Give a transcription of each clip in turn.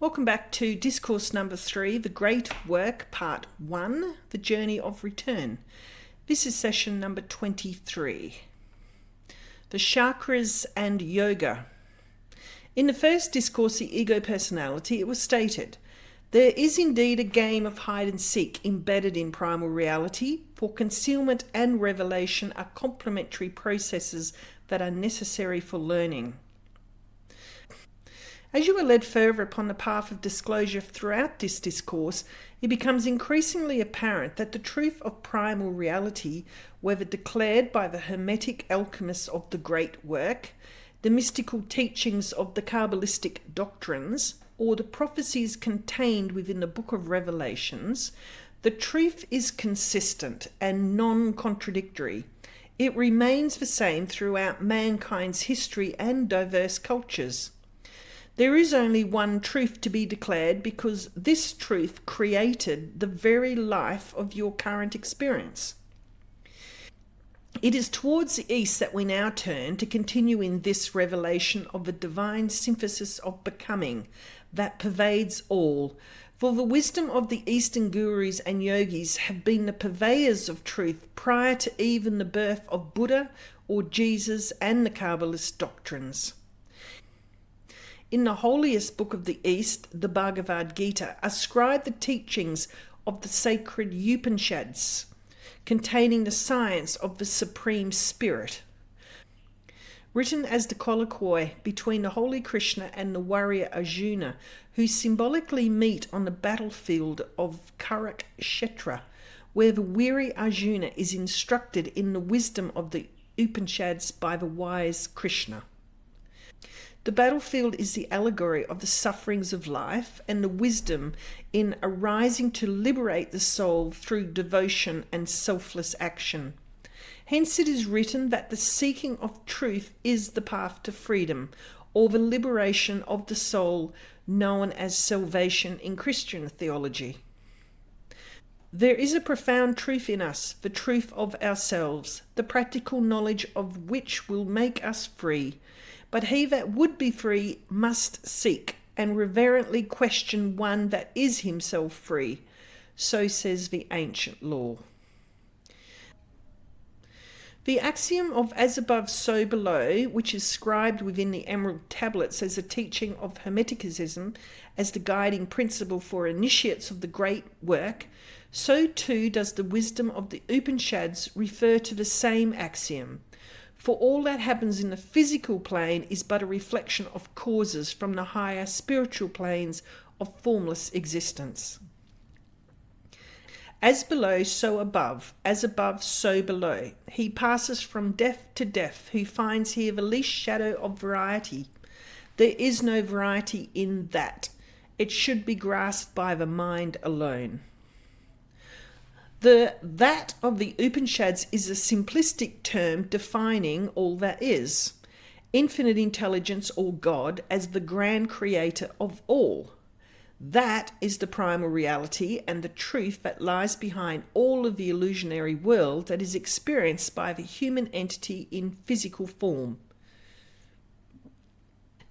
Welcome back to Discourse number 3, The Great Work, Part 1, The Journey of Return. This is session number 23. The Chakras and Yoga. In the first discourse, The Ego Personality, it was stated, there is indeed a game of hide and seek embedded in primal reality, for concealment and revelation are complementary processes that are necessary for learning. As you are led further upon the path of disclosure throughout this discourse, it becomes increasingly apparent that the truth of primal reality, whether declared by the Hermetic alchemists of the Great Work, the mystical teachings of the Kabbalistic doctrines, or the prophecies contained within the Book of Revelations, the truth is consistent and non-contradictory. It remains the same throughout mankind's history and diverse cultures. There is only one truth to be declared because this truth created the very life of your current experience. It is towards the east that we now turn to continue in this revelation of the divine synthesis of becoming that pervades all. For the wisdom of the Eastern gurus and yogis have been the purveyors of truth prior to even the birth of Buddha or Jesus and the Kabbalist doctrines. In the holiest book of the East, the Bhagavad Gita, ascribe the teachings of the sacred Upanishads, containing the science of the Supreme Spirit. Written as the colloquy between the holy Krishna and the warrior Arjuna, who symbolically meet on the battlefield of Kurukshetra, where the weary Arjuna is instructed in the wisdom of the Upanishads by the wise Krishna. The battlefield is the allegory of the sufferings of life and the wisdom in arising to liberate the soul through devotion and selfless action. Hence it is written that the seeking of truth is the path to freedom, or the liberation of the soul, known as salvation in Christian theology. There is a profound truth in us, the truth of ourselves, the practical knowledge of which will make us free. But he that would be free must seek and reverently question one that is himself free. So says the ancient law. The axiom of as above, so below, which is scribed within the Emerald Tablets as a teaching of Hermeticism as the guiding principle for initiates of the Great Work, so too does the wisdom of the Upanishads refer to the same axiom. For all that happens in the physical plane is but a reflection of causes from the higher spiritual planes of formless existence. As below, so above, as above, so below. He passes from death to death, who finds here the least shadow of variety. There is no variety in that. It should be grasped by the mind alone. The that of the Upanishads is a simplistic term defining all that is, infinite intelligence or God as the grand creator of all. That is the primal reality and the truth that lies behind all of the illusionary world that is experienced by the human entity in physical form.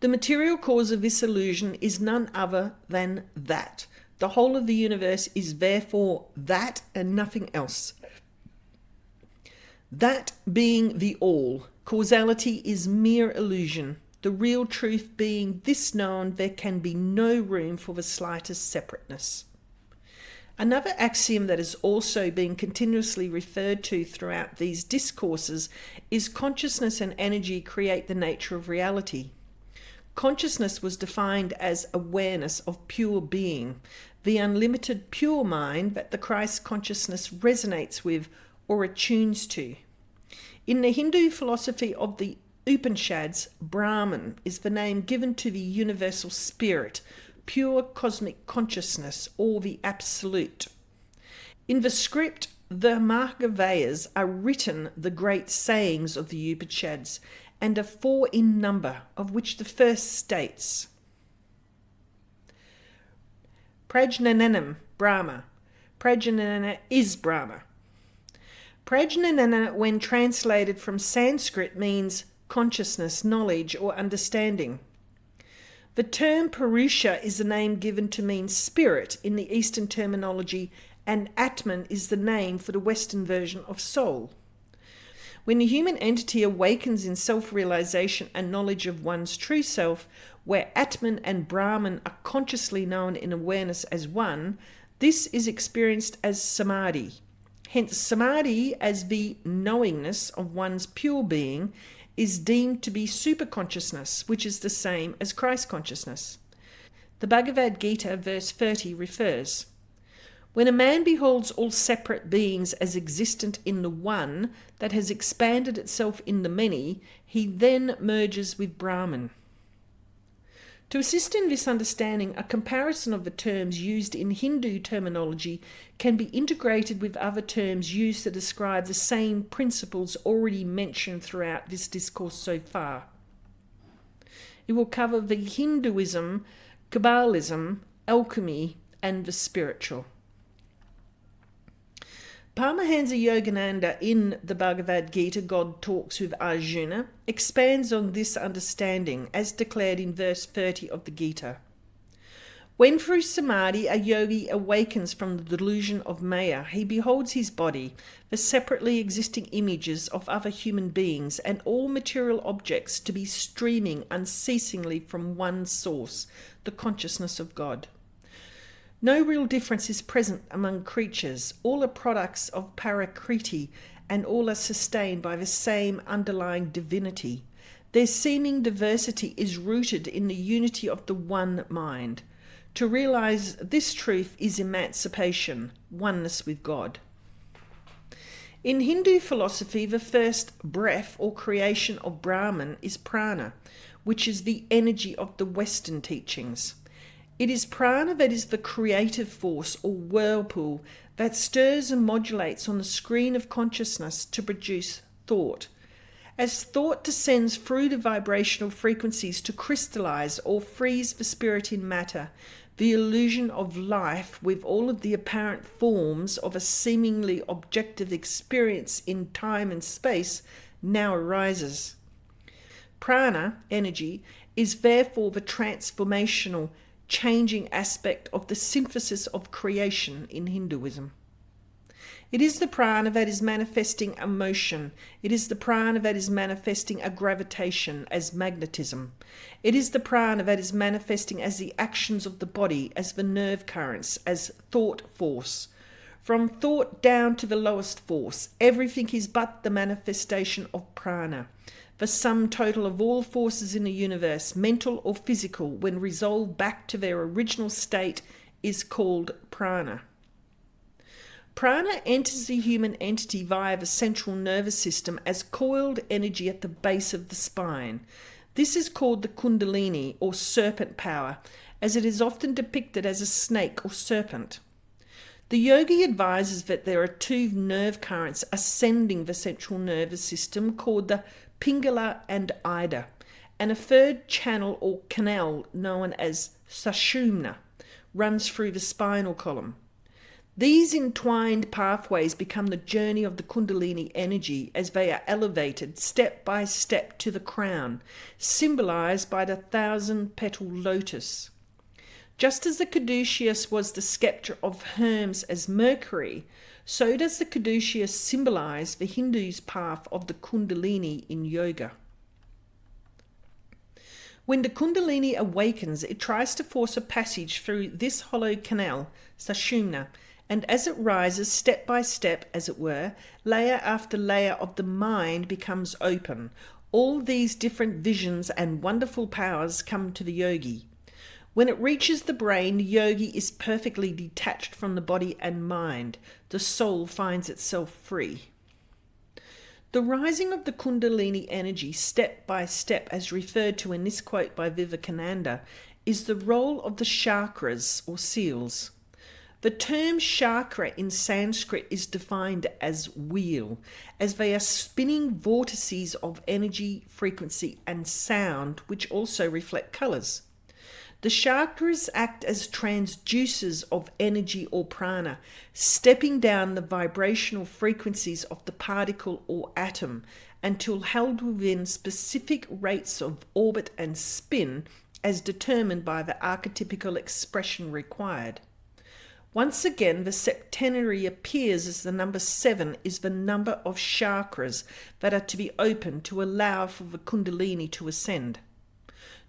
The material cause of this illusion is none other than that. The whole of the universe is therefore that and nothing else. That being the all, causality is mere illusion. The real truth being this known, there can be no room for the slightest separateness. Another axiom that is also being continuously referred to throughout these discourses is consciousness and energy create the nature of reality. Consciousness was defined as awareness of pure being, the unlimited pure mind that the Christ consciousness resonates with or attunes to. In the Hindu philosophy of the Upanishads, Brahman is the name given to the universal spirit, pure cosmic consciousness, or the absolute. In the script, the Mahagavayas are written the great sayings of the Upanishads, and are 4 in number, of which the first states, Prajnanam, Brahma. Prajnana is Brahma. Prajnana, when translated from Sanskrit, means consciousness, knowledge, or understanding. The term Purusha is the name given to mean spirit in the Eastern terminology, and Atman is the name for the Western version of soul. When the human entity awakens in self-realization and knowledge of one's true self, where Atman and Brahman are consciously known in awareness as one, this is experienced as samadhi. Hence, samadhi, as the knowingness of one's pure being, is deemed to be superconsciousness, which is the same as Christ consciousness. The Bhagavad Gita, verse 30, refers, "When a man beholds all separate beings as existent in the one that has expanded itself in the many, he then merges with Brahman." To assist in this understanding, a comparison of the terms used in Hindu terminology can be integrated with other terms used to describe the same principles already mentioned throughout this discourse so far. It will cover the Hinduism, Kabbalism, alchemy, and the spiritual. Paramahansa Yogananda in the Bhagavad Gita, God Talks with Arjuna, expands on this understanding as declared in verse 30 of the Gita. When through samadhi a yogi awakens from the delusion of Maya, he beholds his body, the separately existing images of other human beings, and all material objects to be streaming unceasingly from one source, the consciousness of God. No real difference is present among creatures. All are products of Parakriti, and all are sustained by the same underlying divinity. Their seeming diversity is rooted in the unity of the one mind. To realize this truth is emancipation, oneness with God. In Hindu philosophy, the first breath or creation of Brahman is prana, which is the energy of the Western teachings. It is prana that is the creative force or whirlpool that stirs and modulates on the screen of consciousness to produce thought. As thought descends through the vibrational frequencies to crystallize or freeze the spirit in matter, the illusion of life with all of the apparent forms of a seemingly objective experience in time and space now arises. Prana, energy, is therefore the transformational, changing aspect of the synthesis of creation in Hinduism. It is the prana that is manifesting a motion. It is the prana that is manifesting a gravitation as magnetism. It is the prana that is manifesting as the actions of the body, as the nerve currents, as thought force. From thought down to the lowest force, everything is but the manifestation of prana. The sum total of all forces in the universe, mental or physical, when resolved back to their original state, is called prana. Prana enters the human entity via the central nervous system as coiled energy at the base of the spine. This is called the Kundalini, or serpent power, as it is often depicted as a snake or serpent. The yogi advises that there are two nerve currents ascending the central nervous system called the Pingala and Ida, and a third channel or canal known as Sushumna runs through the spinal column. These entwined pathways become the journey of the Kundalini energy as they are elevated step by step to the crown, symbolized by the 1,000-petal lotus. Just as the caduceus was the scepter of Hermes as Mercury, so does the caduceus symbolize the Hindu's path of the Kundalini in yoga. When the Kundalini awakens, it tries to force a passage through this hollow canal, Sushumna, and as it rises step by step, as it were, layer after layer of the mind becomes open. All these different visions and wonderful powers come to the yogi. When it reaches the brain, the yogi is perfectly detached from the body and mind. The soul finds itself free. The rising of the Kundalini energy step by step, as referred to in this quote by Vivekananda, is the role of the chakras or seals. The term chakra in Sanskrit is defined as wheel, as they are spinning vortices of energy, frequency, and sound, which also reflect colours. The chakras act as transducers of energy or prana, stepping down the vibrational frequencies of the particle or atom until held within specific rates of orbit and spin as determined by the archetypical expression required. Once again, the septenary appears as the number 7 is the number of chakras that are to be opened to allow for the kundalini to ascend.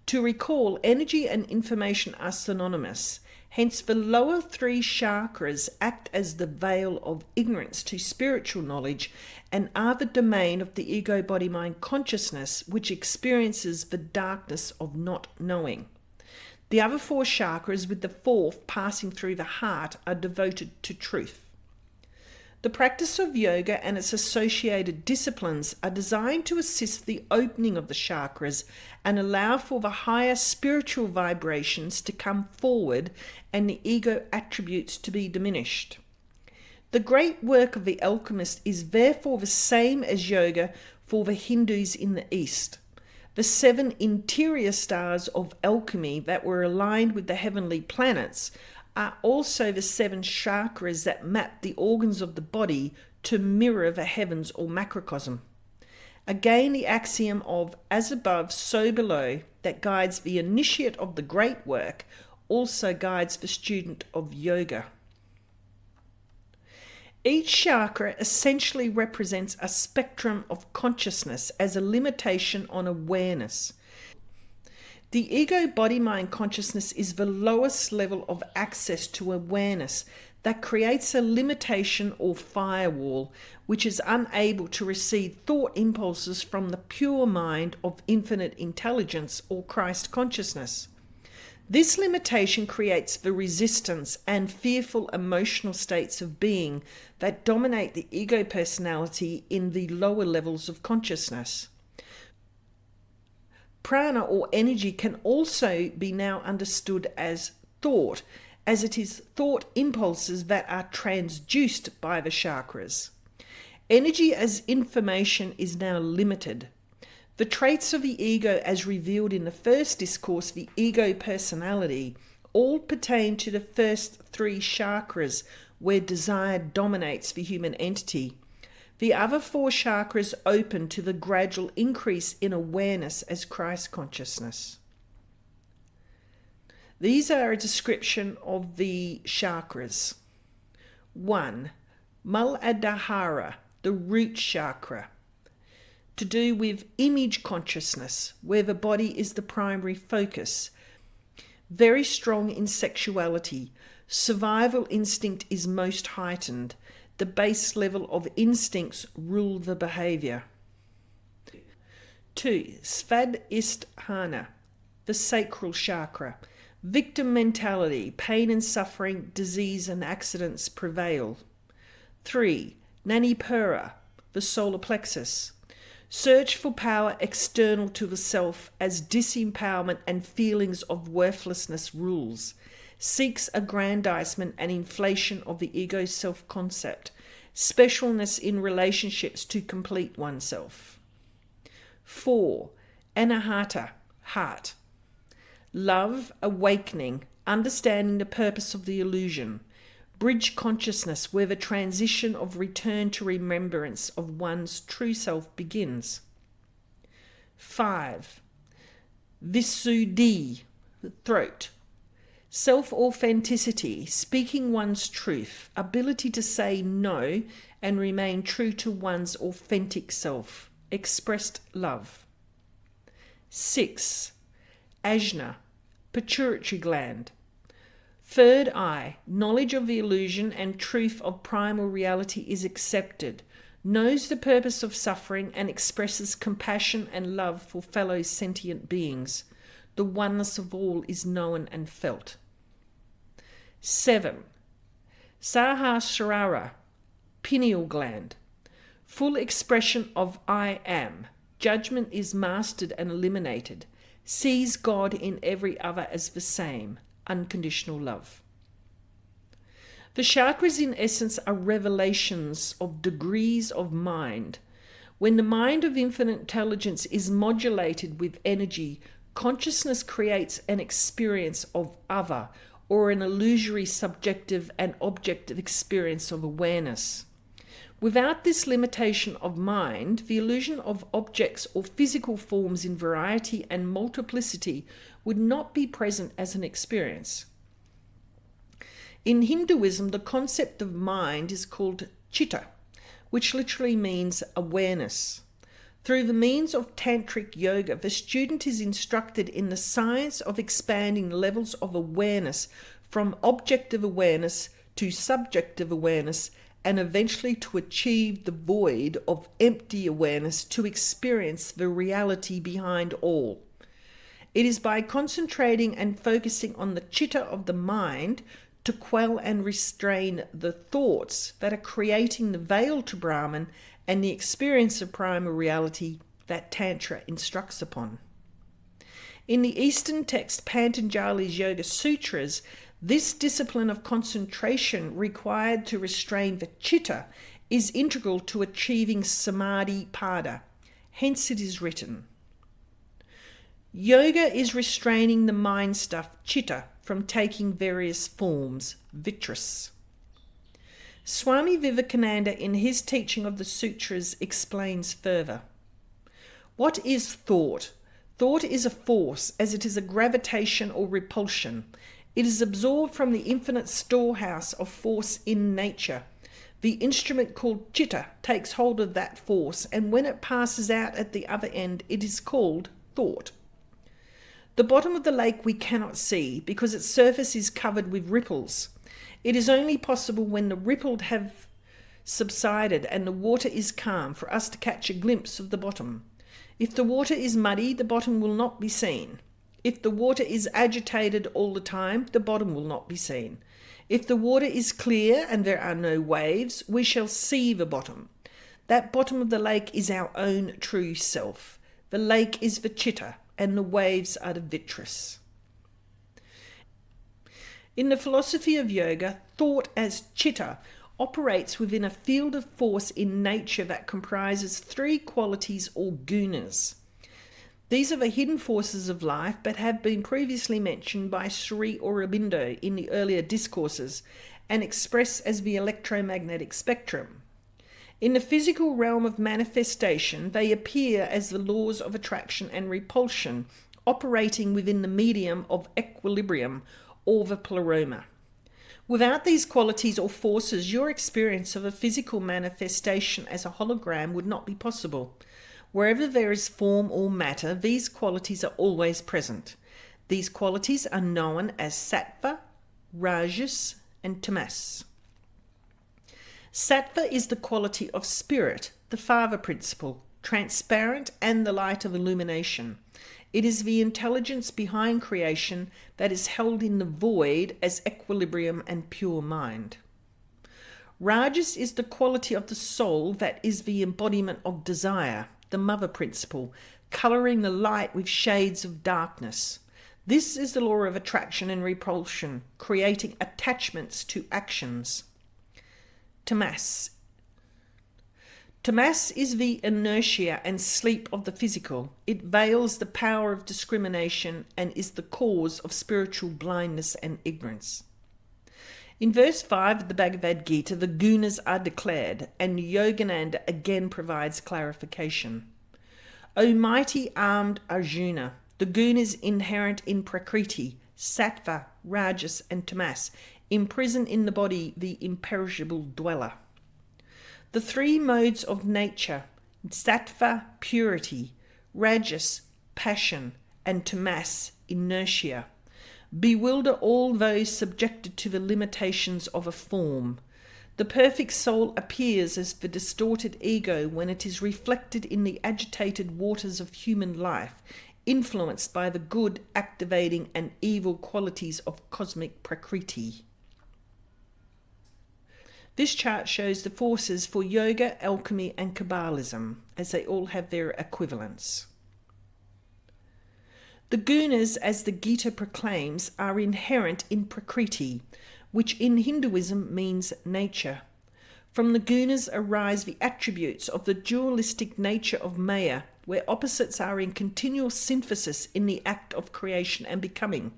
To recall, energy and information are synonymous. Hence, the lower 3 chakras act as the veil of ignorance to spiritual knowledge and are the domain of the ego body mind consciousness, which experiences the darkness of not knowing. The other 4 chakras, with the 4th passing through the heart, are devoted to truth. The practice of yoga and its associated disciplines are designed to assist the opening of the chakras and allow for the higher spiritual vibrations to come forward and the ego attributes to be diminished. The great work of the alchemist is therefore the same as yoga for the Hindus in the East. The 7 interior stars of alchemy that were aligned with the heavenly planets are also the 7 chakras that map the organs of the body to mirror the heavens or macrocosm. Again, the axiom of as above, so below, that guides the initiate of the great work also guides the student of yoga. Each chakra essentially represents a spectrum of consciousness as a limitation on awareness. The ego body mind consciousness is the lowest level of access to awareness that creates a limitation or firewall which is unable to receive thought impulses from the pure mind of infinite intelligence or Christ consciousness. This limitation creates the resistance and fearful emotional states of being that dominate the ego personality in the lower levels of consciousness. Prana or energy can also be now understood as thought, as it is thought impulses that are transduced by the chakras. Energy as information is now limited. The traits of the ego as revealed in the first discourse, the ego personality, all pertain to the first 3 chakras where desire dominates the human entity. The other 4 chakras open to the gradual increase in awareness as Christ consciousness. These are a description of the chakras. 1. Muladhara, the root chakra, to do with image consciousness, where the body is the primary focus. Very strong in sexuality. Survival instinct is most heightened. The base level of instincts rule the behavior. 2. Svadhisthana, the sacral chakra. Victim mentality, pain and suffering, disease and accidents prevail. 3. Nanipura, the solar plexus. Search for power external to the self as disempowerment and feelings of worthlessness rules. Seeks aggrandizement and inflation of the ego self-concept, specialness in relationships to complete oneself. 4. Anahata, heart. Love, awakening, understanding the purpose of the illusion. Bridge consciousness where the transition of return to remembrance of one's true self begins. 5. Visuddhi, the throat. Self-authenticity, speaking one's truth, ability to say no and remain true to one's authentic self, expressed love. 6. Ajna, pituitary gland. Third eye, knowledge of the illusion and truth of primal reality is accepted, knows the purpose of suffering and expresses compassion and love for fellow sentient beings. The oneness of all is known and felt. 7. Sahasrara, pineal gland. Full expression of I am. Judgment is mastered and eliminated. Sees God in every other as the same. Unconditional love. The chakras in essence are revelations of degrees of mind. When the mind of infinite intelligence is modulated with energy, consciousness creates an experience of other, or an illusory subjective and objective experience of awareness. Without this limitation of mind, the illusion of objects or physical forms in variety and multiplicity would not be present as an experience. In Hinduism, the concept of mind is called chitta, which literally means awareness. Through the means of tantric yoga, the student is instructed in the science of expanding levels of awareness from objective awareness to subjective awareness, and eventually to achieve the void of empty awareness to experience the reality behind all. It is by concentrating and focusing on the chitta of the mind to quell and restrain the thoughts that are creating the veil to Brahman and the experience of primal reality that Tantra instructs upon. In the Eastern text Patanjali's Yoga Sutras, this discipline of concentration required to restrain the chitta is integral to achieving samadhi pada. Hence it is written, yoga is restraining the mind stuff chitta from taking various forms, vitras. Swami Vivekananda in his teaching of the sutras explains further. What is thought? Thought is a force, as it is a gravitation or repulsion. It is absorbed from the infinite storehouse of force in nature. The instrument called chitta takes hold of that force, and when it passes out at the other end, it is called thought. The bottom of the lake we cannot see because its surface is covered with ripples. It is only possible when the ripples have subsided and the water is calm for us to catch a glimpse of the bottom. If the water is muddy, the bottom will not be seen. If the water is agitated all the time, the bottom will not be seen. If the water is clear and there are no waves, we shall see the bottom. That bottom of the lake is our own true self. The lake is the chitta, and the waves are the vitras. In the philosophy of yoga, thought as chitta operates within a field of force in nature that comprises three qualities or gunas. These are the hidden forces of life, but have been previously mentioned by Sri Aurobindo in the earlier discourses and expressed as the electromagnetic spectrum. In the physical realm of manifestation, they appear as the laws of attraction and repulsion, operating within the medium of equilibrium or the pleroma. Without these qualities or forces, your experience of a physical manifestation as a hologram would not be possible. Wherever there is form or matter, these qualities are always present. These qualities are known as sattva, rajas, and tamas. Sattva is the quality of spirit, the father principle, transparent and the light of illumination. It is the intelligence behind creation that is held in the void as equilibrium and pure mind. Rajas is the quality of the soul that is the embodiment of desire, the mother principle, colouring the light with shades of darkness. This is the law of attraction and repulsion, creating attachments to actions. Tamas. Tamas is the inertia and sleep of the physical. It veils the power of discrimination and is the cause of spiritual blindness and ignorance. In verse 5 of the Bhagavad Gita, the gunas are declared, and Yogananda again provides clarification. O mighty armed Arjuna, the gunas inherent in Prakriti, Sattva, Rajas, and Tamas, imprison in the body the imperishable dweller. The three modes of nature, Sattva, purity, Rajas, passion, and Tamas, inertia, bewilder all those subjected to the limitations of a form. The perfect soul appears as the distorted ego when it is reflected in the agitated waters of human life, influenced by the good, activating, and evil qualities of cosmic Prakriti. This chart shows the forces for yoga, alchemy, and Kabbalism, as they all have their equivalents. The gunas, as the Gita proclaims, are inherent in Prakriti, which in Hinduism means nature. From the gunas arise the attributes of the dualistic nature of Maya, where opposites are in continual synthesis in the act of creation and becoming.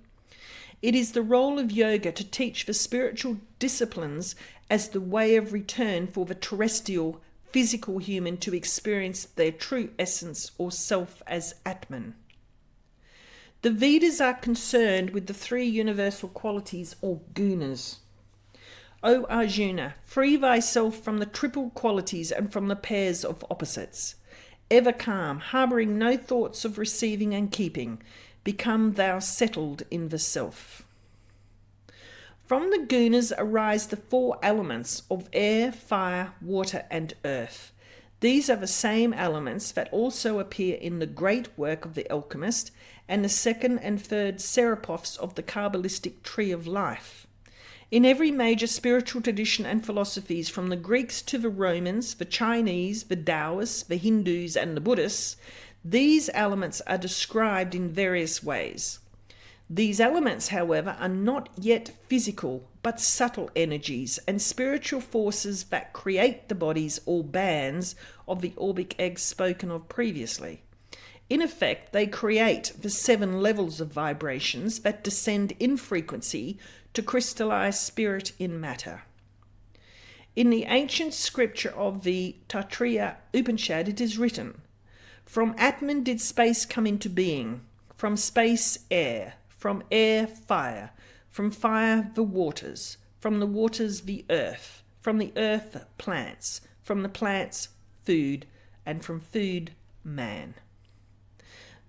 It is the role of yoga to teach the spiritual disciplines as the way of return for the terrestrial, physical human to experience their true essence or self as Atman. The Vedas are concerned with the three universal qualities or gunas. O Arjuna, free thyself from the triple qualities and from the pairs of opposites. Ever calm, harbouring no thoughts of receiving and keeping, become thou settled in the self. From the gunas arise the four elements of air, fire, water, and earth. These are the same elements that also appear in the great work of the alchemist and the second and third serapophs of the Kabbalistic tree of life. In every major spiritual tradition and philosophies, from the Greeks to the Romans, the Chinese, the Taoists, the Hindus, and the Buddhists, these elements are described in various ways. These elements, however, are not yet physical, but subtle energies and spiritual forces that create the bodies or bands of the orbic egg spoken of previously. In effect, they create the 7 levels of vibrations that descend in frequency to crystallize spirit in matter. In the ancient scripture of the Taittiriya Upanishad, it is written, "From Atman did space come into being, from space air, from air fire, from fire the waters, from the waters the earth, from the earth plants, from the plants food, and from food man."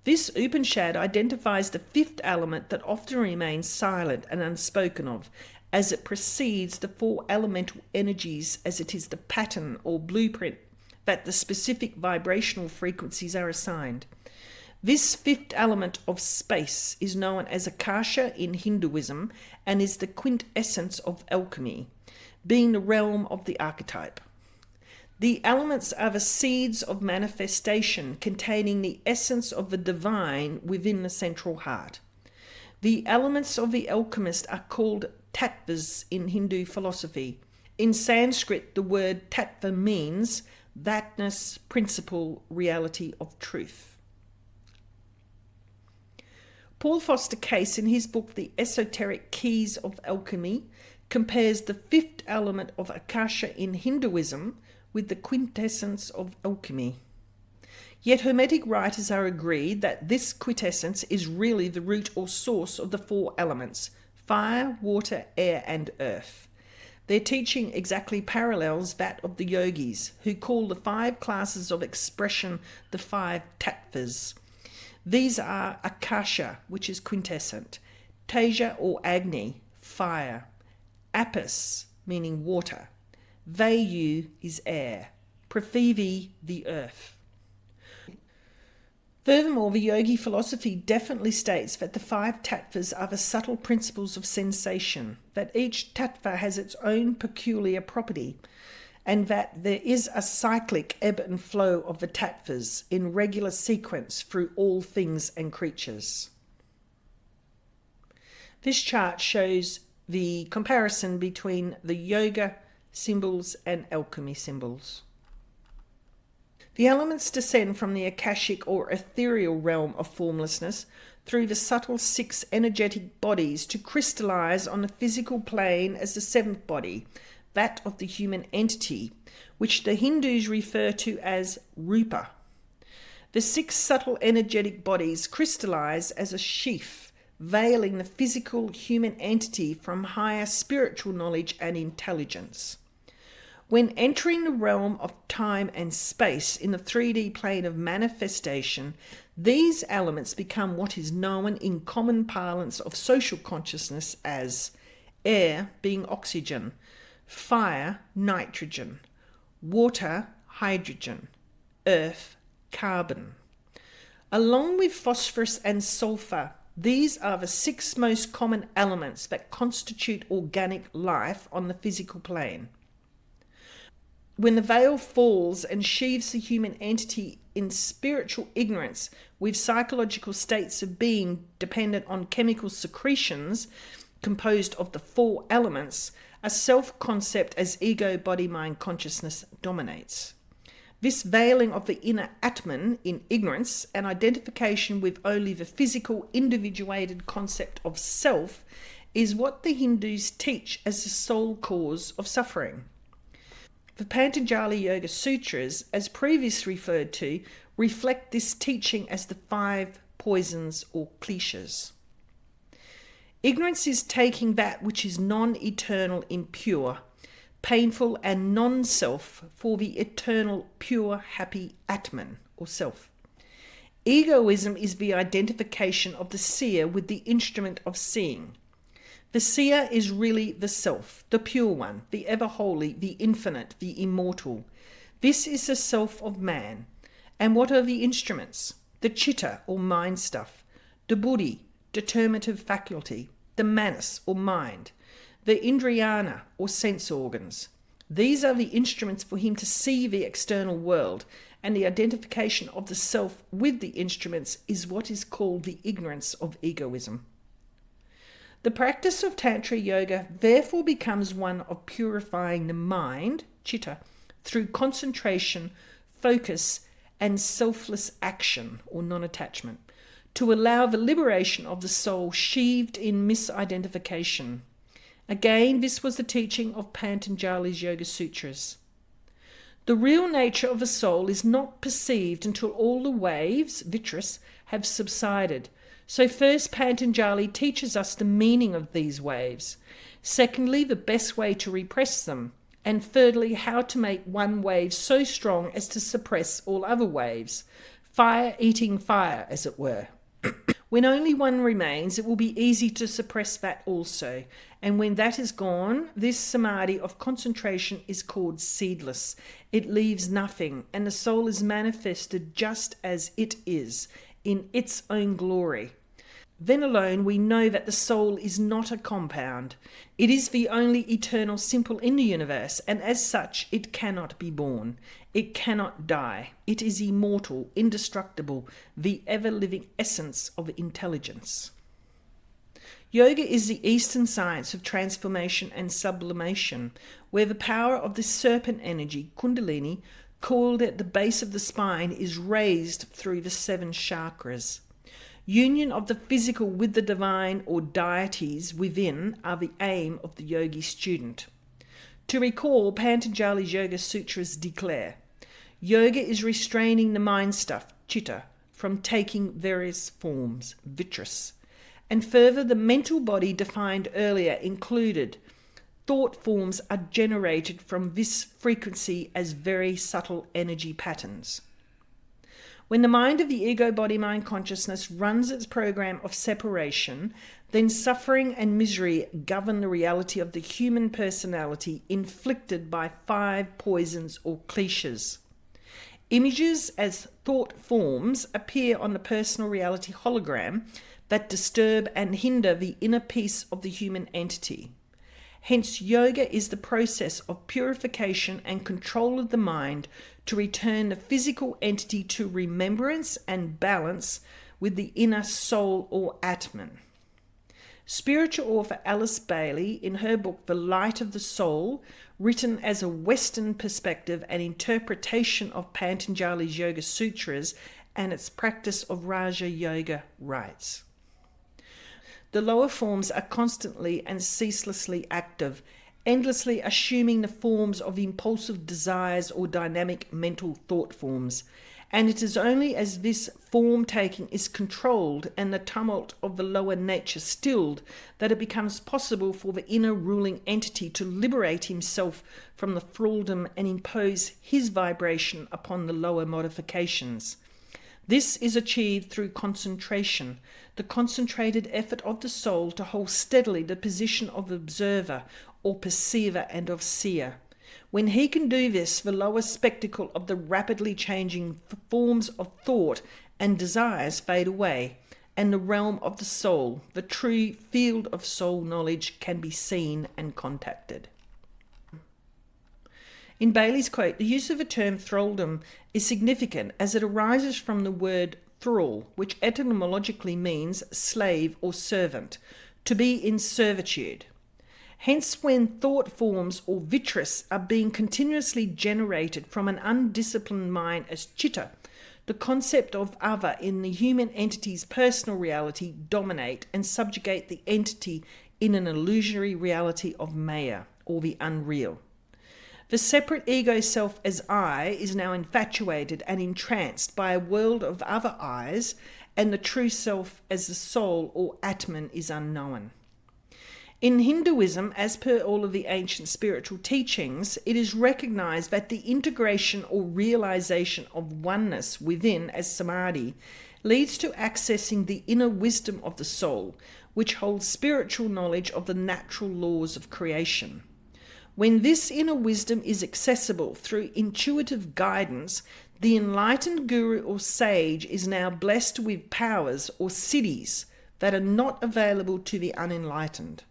This Upanishad identifies the 5th element that often remains silent and unspoken of, as it precedes the 4 elemental energies, as it is the pattern or blueprint that the specific vibrational frequencies are assigned. This 5th element of space is known as Akasha in Hinduism and is the quintessence of alchemy, being the realm of the archetype. The elements are the seeds of manifestation containing the essence of the divine within the central heart. The elements of the alchemist are called tattvas in Hindu philosophy. In Sanskrit, the word tattva means thatness, principle, reality of truth. Paul Foster Case, in his book The Esoteric Keys of Alchemy, compares the 5th element of Akasha in Hinduism with the quintessence of alchemy. Yet Hermetic writers are agreed that this quintessence is really the root or source of the 4 elements: fire, water, air, and earth. Their teaching exactly parallels that of the yogis, who call the 5 classes of expression the 5 tattvas. These are Akasha, which is quintessent, Teja or Agni, fire, Apis, meaning water, Vayu is air, Prithivi, the earth. Furthermore, the yogi philosophy definitely states that the 5 tattvas are the subtle principles of sensation, that each tattva has its own peculiar property, and that there is a cyclic ebb and flow of the tattvas in regular sequence through all things and creatures. This chart shows the comparison between the yoga symbols and alchemy symbols. The elements descend from the akashic or ethereal realm of formlessness through the subtle 6 energetic bodies to crystallize on the physical plane as the 7th body, that of the human entity, which the Hindus refer to as Rupa. The 6 subtle energetic bodies crystallize as a sheath, veiling the physical human entity from higher spiritual knowledge and intelligence. When entering the realm of time and space in the 3D plane of manifestation, these elements become what is known in common parlance of social consciousness as air being oxygen, fire, nitrogen, water, hydrogen, earth, carbon. Along with phosphorus and sulfur, these are the 6 most common elements that constitute organic life on the physical plane. When the veil falls and sheathes the human entity in spiritual ignorance with psychological states of being dependent on chemical secretions composed of the 4 elements, a self-concept as ego, body, mind, consciousness dominates. This veiling of the inner Atman in ignorance and identification with only the physical, individuated concept of self is what the Hindus teach as the sole cause of suffering. The Patanjali Yoga Sutras, as previously referred to, reflect this teaching as the 5 poisons, or cliches. Ignorance is taking that which is non-eternal, impure, painful and non-self for the eternal, pure, happy Atman, or self. Egoism is the identification of the seer with the instrument of seeing. The seer is really the self, the pure one, the ever-holy, the infinite, the immortal. This is the self of man. And what are the instruments? The chitta, or mind stuff, the buddhi, determinative faculty, the manas, or mind, the indriyana, or sense organs. These are the instruments for him to see the external world, and the identification of the self with the instruments is what is called the ignorance of egoism. The practice of Tantra Yoga therefore becomes one of purifying the mind, chitta, through concentration, focus, and selfless action, or non-attachment, to allow the liberation of the soul sheathed in misidentification. Again, this was the teaching of Patanjali's Yoga Sutras. The real nature of a soul is not perceived until all the waves, vitras, have subsided. So first, Patanjali teaches us the meaning of these waves. Secondly, the best way to repress them. And thirdly, how to make one wave so strong as to suppress all other waves. Fire eating fire, as it were. When only one remains, it will be easy to suppress that also. And when that is gone, this samadhi of concentration is called seedless. It leaves nothing, and the soul is manifested just as it is, in its own glory. Then alone we know that the soul is not a compound. It is the only eternal simple in the universe, and as such it cannot be born. It cannot die. It is immortal, indestructible, the ever-living essence of intelligence. Yoga is the Eastern science of transformation and sublimation, where the power of the serpent energy, Kundalini, coiled at the base of the spine, is raised through the 7 chakras. Union of the physical with the divine or deities within are the aim of the yogi student. To recall, Patanjali's Yoga Sutras declare, yoga is restraining the mind stuff, chitta, from taking various forms, vitras. And further, the mental body defined earlier included. Thought forms are generated from this frequency as very subtle energy patterns. When the mind of the ego-body-mind consciousness runs its program of separation, then suffering and misery govern the reality of the human personality inflicted by 5 poisons or cliches. Images as thought forms appear on the personal reality hologram that disturb and hinder the inner peace of the human entity. Hence, yoga is the process of purification and control of the mind to return the physical entity to remembrance and balance with the inner soul or Atman. Spiritual author Alice Bailey, in her book The Light of the Soul, written as a Western perspective and interpretation of Patanjali's Yoga Sutras and its practice of Raja Yoga, writes, the lower forms are constantly and ceaselessly active, endlessly assuming the forms of impulsive desires or dynamic mental thought forms. And it is only as this form-taking is controlled and the tumult of the lower nature stilled that it becomes possible for the inner ruling entity to liberate himself from the thraldom and impose his vibration upon the lower modifications. This is achieved through concentration, the concentrated effort of the soul to hold steadily the position of observer or perceiver and of seer. When he can do this, the lower spectacle of the rapidly changing forms of thought and desires fade away, and the realm of the soul, the true field of soul knowledge, can be seen and contacted. In Bailey's quote, the use of the term thraldom is significant as it arises from the word thrall, which etymologically means slave or servant, to be in servitude. Hence, when thought forms or vitras are being continuously generated from an undisciplined mind as chitta, the concept of other in the human entity's personal reality dominate and subjugate the entity in an illusory reality of maya, or the unreal. The separate ego self as I is now infatuated and entranced by a world of other I's and the true self as the soul or Atman is unknown. In Hinduism, as per all of the ancient spiritual teachings, it is recognized that the integration or realization of oneness within as samadhi leads to accessing the inner wisdom of the soul, which holds spiritual knowledge of the natural laws of creation. When this inner wisdom is accessible through intuitive guidance, the enlightened guru or sage is now blessed with powers or siddhis that are not available to the unenlightened.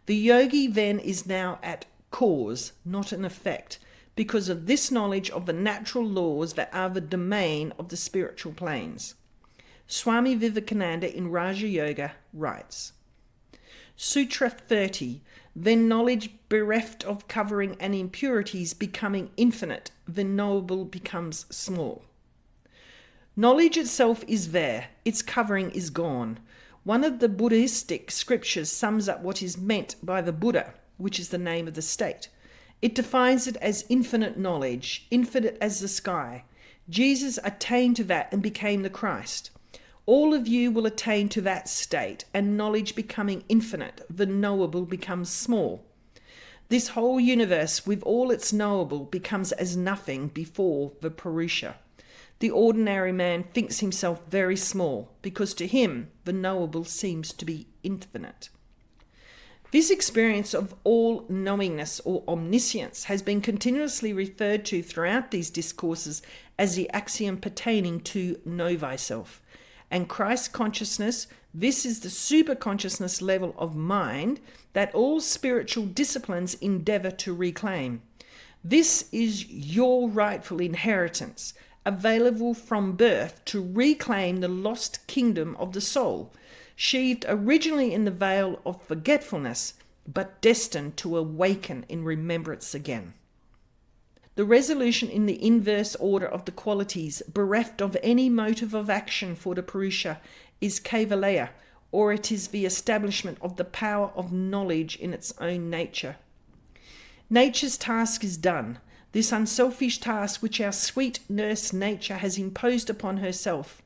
The yogi then is now at cause, not an effect, because of this knowledge of the natural laws that are the domain of the spiritual planes. Swami Vivekananda in Raja Yoga writes, Sutra 30, then knowledge bereft of covering and impurities becoming infinite, the knowable becomes small. Knowledge itself is there, its covering is gone. One of the Buddhistic scriptures sums up what is meant by the Buddha, which is the name of the state. It defines it as infinite knowledge, infinite as the sky. Jesus attained to that and became the Christ. All of you will attain to that state, and knowledge becoming infinite, the knowable becomes small. This whole universe, with all its knowable, becomes as nothing before the Purusha. The ordinary man thinks himself very small, because to him the knowable seems to be infinite. This experience of all-knowingness or omniscience has been continuously referred to throughout these discourses as the axiom pertaining to know thyself. And Christ consciousness, this is the superconsciousness level of mind that all spiritual disciplines endeavor to reclaim. This is your rightful inheritance, available from birth to reclaim the lost kingdom of the soul, sheathed originally in the veil of forgetfulness, but destined to awaken in remembrance again. The resolution in the inverse order of the qualities, bereft of any motive of action for the Purusha, is Kaivalya, or it is the establishment of the power of knowledge in its own nature. Nature's task is done, this unselfish task which our sweet nurse nature has imposed upon herself.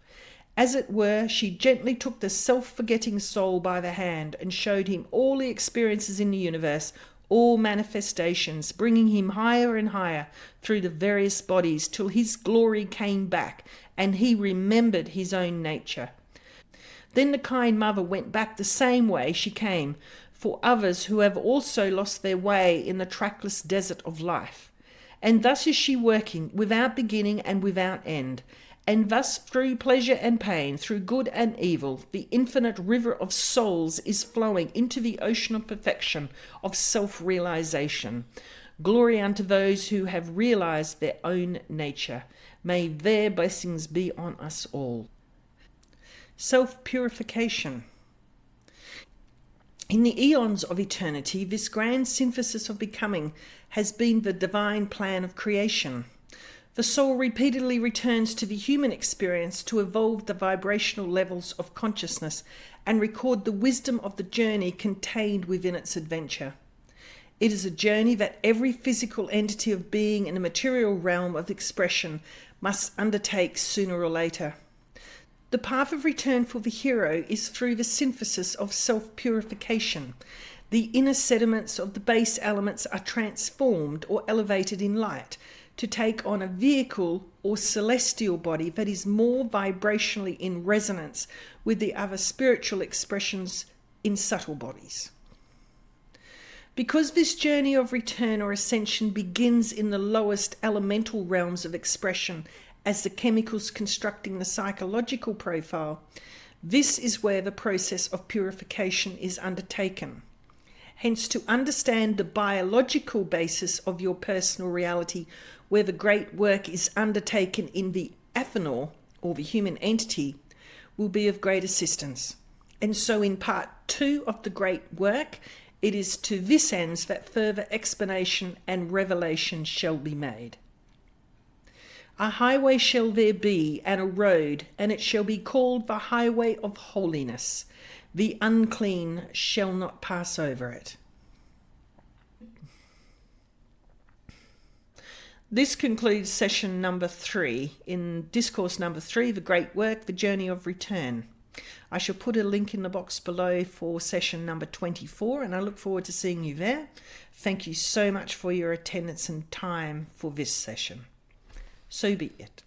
As it were, she gently took the self-forgetting soul by the hand and showed him all the experiences in the universe, all manifestations, bringing him higher and higher through the various bodies till his glory came back and he remembered his own nature. Then the kind mother went back the same way she came for others who have also lost their way in the trackless desert of life. And thus is she working without beginning and without end. And thus through pleasure and pain, through good and evil, the infinite river of souls is flowing into the ocean of perfection, of self-realization. Glory unto those who have realized their own nature. May their blessings be on us all. Self-purification. In the eons of eternity, this grand synthesis of becoming has been the divine plan of creation. The soul repeatedly returns to the human experience to evolve the vibrational levels of consciousness and record the wisdom of the journey contained within its adventure. It is a journey that every physical entity of being in the material realm of expression must undertake sooner or later. The path of return for the hero is through the synthesis of self-purification. The inner sediments of the base elements are transformed or elevated in light to take on a vehicle or celestial body that is more vibrationally in resonance with the other spiritual expressions in subtle bodies. Because this journey of return or ascension begins in the lowest elemental realms of expression as the chemicals constructing the psychological profile, this is where the process of purification is undertaken. Hence, to understand the biological basis of your personal reality, where the great work is undertaken in the athanor, or the human entity, will be of great assistance. And so in part 2 of the great work, it is to this end that further explanation and revelation shall be made. A highway shall there be, and a road, and it shall be called the highway of holiness. The unclean shall not pass over it. This concludes session number 3 in Discourse number 3, The Great Work, The Journey of Return. I shall put a link in the box below for session number 24, and I look forward to seeing you there. Thank you so much for your attendance and time for this session. So be it.